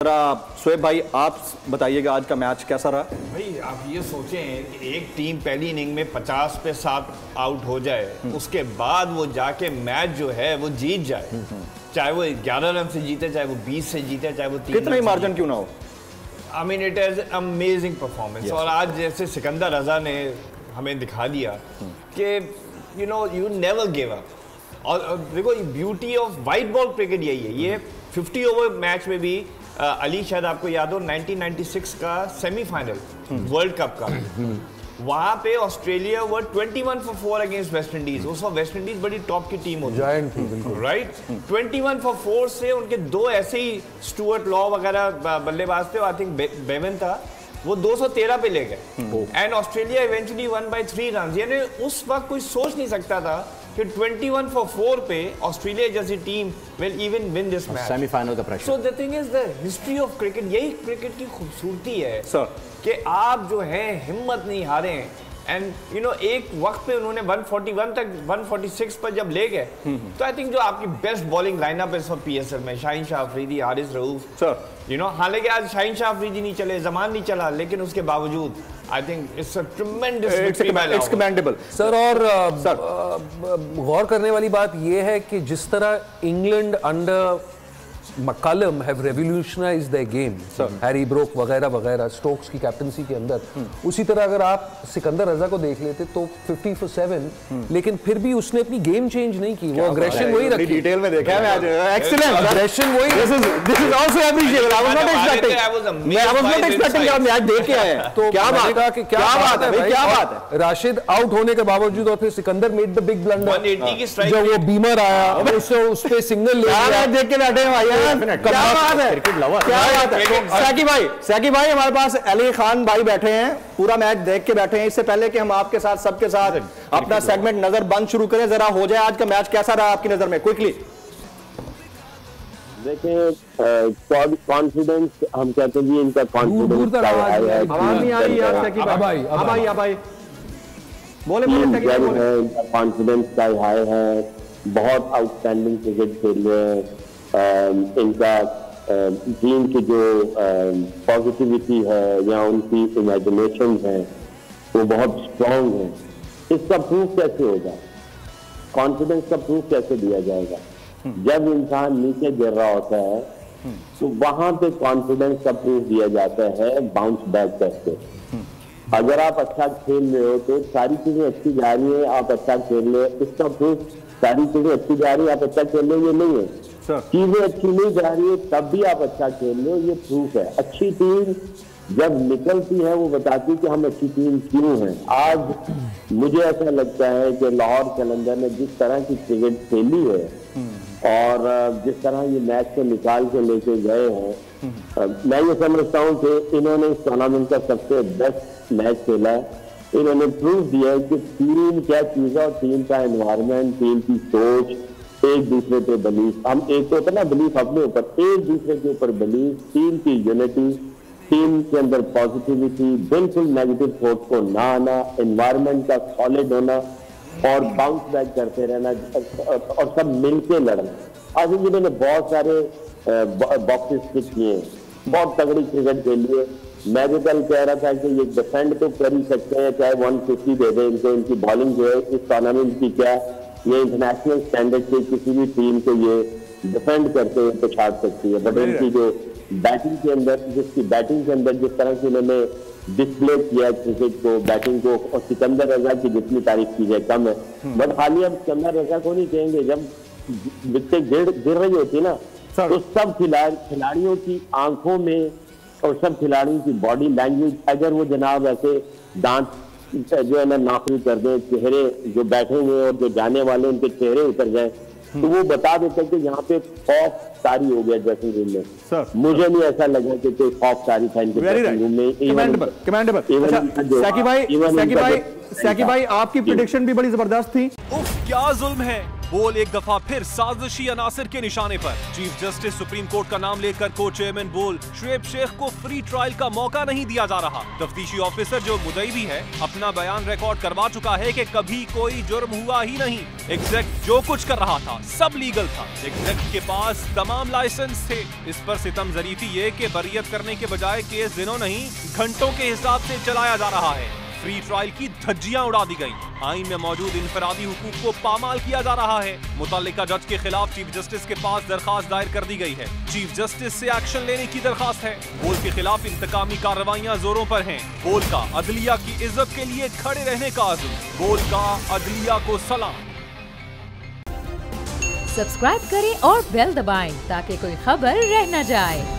शोएब भाई आप बताइएगा आज का मैच कैसा रहा? भाई आप ये सोचें कि एक टीम पहली इनिंग में 50 पे 7 आउट हो जाए, उसके बाद वो जाके मैच जो है वो जीत जाए, चाहे वो 11 रन से जीते, चाहे वो 20 से जीते, चाहे वो 3 कितना ही मार्जिन क्यों ना हो। I mean it is amazing performance. और आज जैसे सिकंदर रजा ने हमें दिखा दिया कि you know you never give up. और देखो beauty of white ball cricket यही है। ये 50 ओवर मैच में भी अली शायद आपको याद हो 1996 का सेमीफाइनल वर्ल्ड कप का, वहां पे ऑस्ट्रेलिया वो 21 for 4 अगेंस्ट वेस्ट इंडीज। उस वक्त वेस्ट इंडीज बड़ी टॉप की टीम होती है, राइट? 21 for 4 से उनके दो ऐसे ही स्टुअर्ट लॉ वगैरह बल्लेबाज थे, आई थिंक बेवन था, वो 213 पे ले गए and Australia eventually one by 3 run. यानी उस वक्त कोई सोच नहीं सकता था कि 21 for 4 पे ऑस्ट्रेलिया जैसी team will even win this match, semifinal का pressure. So the thing is the history of cricket, यही क्रिकेट की खूबसूरती है सर कि आप जो है हिम्मत नहीं हारे। एंड यू नो एक वक्त पे उन्होंने 141 तक 146 पर जब ले गए, तो आई थिंक जो आपकी बेस्ट बॉलिंग लाइनअप है सब पीएसएल में, Shaheen Shah Afridi, Haris Rauf sir, you know हालांकि आज शाहीन शाह अफरीदी नहीं चले, जमान नहीं चला, लेकिन उसके बावजूद I think it's a ट्रेमेंडस it's commendable sir. और गौर करने वाली बात यह है कि जिस तरह England under McCullum have revolutionised their game, Harry Brook वगैरह वगैरह, स्टोक्स की कैप्टनसी के अंदर, उसी तरह अगर आप सिकंदर रजा को देख लेते तो 50 for 7, लेकिन फिर भी उसने अपनी गेम चेंज नहीं की, वो अग्रेशन वही रखी। डिटेल में देखा है आज, एक्सीलेंट अग्रेशन वही। This is also appreciable. I was not expecting आप मैच देख के आए। तो क्या बात है, क्या बात है भाई, क्या बात है। राशिद आउट होने के बावजूद और फिर Sikandar made the big blunder, 180 की स्ट्राइक, जब वो बीमर आया उस पे सिग्नल ले लिया, देख के बैठे भाई, क्या बात है, क्या बात है। सैकी भाई हमारे पास अली खान भाई बैठे हैं, पूरा मैच देख के बैठे हैं। इससे पहले कि हम आपके साथ सबके साथ अपना सेगमेंट नजर बंद शुरू करें, जरा हो जाए आज का मैच कैसा रहा आपकी नजर में, क्विकली। देखिए कॉन्फिडेंस हम कहते हैं जी, इनका कॉन्फिडेंस आवाज नहीं आ रही यार सैकी भाई, बोले इनका कॉन्फिडेंस का हाई है, बहुत आउटस्टैंडिंग क्रिकेट खेले हैं। इनका टीम की जो पॉजिटिविटी है या उनकी इमेजिनेशन है वो बहुत स्ट्रांग है। इसका प्रूफ कैसे होगा, कॉन्फिडेंस का प्रूफ कैसे दिया जाएगा? जब इंसान नीचे गिर रहा होता है तो वहां पे कॉन्फिडेंस का प्रूफ दिया जाता है बाउंस बैक करके। अगर आप अच्छा खेल रहे हो तो सारी चीजें अच्छी जा रही है, आप अच्छा खेल रहे हो, इसका प्रूफ सारी चीजें अच्छी जा रही है, आप अच्छा खेल रहे हो, ये नहीं है। चीजें अच्छी नहीं जा रही है तब भी आप अच्छा खेल रहे हो, ये प्रूफ है। अच्छी टीम जब निकलती है वो बताती है कि हम अच्छी टीम क्यों हैं। आज मुझे ऐसा लगता है कि लाहौर कलंदर ने जिस तरह की क्रिकेट खेली है और जिस तरह ये मैच को निकाल के लेके गए हैं, मैं ये समझता हूँ कि इन्होंने इस टूर्नामेंट का सबसे बेस्ट मैच खेला है। इन्होंने प्रूफ दिया है कि टीम क्या चीज है और टीम का एनवायरमेंट, टीम की सोच, एक दूसरे पे बिलीफ, हम एक तो होता ना बिलीफ अपने ऊपर, एक दूसरे के ऊपर बिलीफ, टीम की यूनिटी, टीम के अंदर पॉजिटिविटी, बिल्कुल नेगेटिव थॉट को ना आना, एनवायरमेंट का सॉलिड होना और बाउंस बैक करते रहना और सब मिलके लड़ना। आज इन्होंने बहुत सारे बॉक्सेस टिक किए, बहुत तगड़ी क्रिकेट खेली है। मैं भी कल कह रहा था कि ये डिफेंड तो कर ही सकते हैं, चाहे 150 दे दें इनको, इनकी बॉलिंग जो है इस टूर्नामेंट की क्या ये इंटरनेशनल स्टैंडर्ड से किसी भी टीम को ये डिफेंड करते हुए पछाड़ सकती है। बट इनकी जो बैटिंग के अंदर, जिसकी बैटिंग के अंदर जिस तरह से इन्होंने डिस्प्ले किया क्रिकेट को, बैटिंग को, और सिकंदर रजा की जितनी तारीफ की जाए कम है। बट हाल ही हम सिकंदर रजा को नहीं कहेंगे, जब विकेट गिर रही होती ना तो सब खिलाड़ियों की आंखों में और सब खिलाड़ियों की बॉडी लैंग्वेज, अगर वो जनाब ऐसे दांत जो है ना नाखून कर दे, चेहरे जो बैठे हुए और जो जाने वाले उनके चेहरे उतर जाए, तो वो बता देते हैं कि यहाँ पे खौफ तारी हो गया ड्रेसिंग रूम में। मुझे नहीं ऐसा लगा कि कोई खौफ तारी था इनके ड्रेसिंग रूम में। सैकी भाई आपकी प्रेडिक्शन भी बड़ी जबरदस्त थी। क्या जुल्म है, बोल एक दफा फिर साजिशी अनासिर के निशाने पर। चीफ जस्टिस सुप्रीम कोर्ट का नाम लेकर को चेयरमैन बोल शुएब शेख को फ्री ट्रायल का मौका नहीं दिया जा रहा। तफ्तीशी ऑफिसर जो मुद्दई भी है अपना बयान रिकॉर्ड करवा चुका है कि कभी कोई जुर्म हुआ ही नहीं। एग्जैक्ट जो कुछ कर रहा था सब लीगल था। एग्जैक्ट के पास तमाम लाइसेंस थे। इस पर सितम जरीफी ये कि बरियत करने के बजाय केस दिनों नहीं घंटों के हिसाब से चलाया जा रहा है। फ्री ट्रायल की धज्जियां उड़ा दी गई। आइन में मौजूद इनफरादी हुकूक को पामाल किया जा रहा है। मुतल्लिका जज के खिलाफ चीफ जस्टिस के पास दरखास्त दायर कर दी गई है। चीफ जस्टिस से एक्शन लेने की दरखास्त है। बोल के खिलाफ इंतकामी कार्रवाइयां जोरों पर हैं। बोल का अदलिया की इज्जत के लिए खड़े रहने का अज़्म। बोल का अदलिया को सलाम। सब्सक्राइब करें और बेल दबाएं ताकि कोई खबर रह न जाए।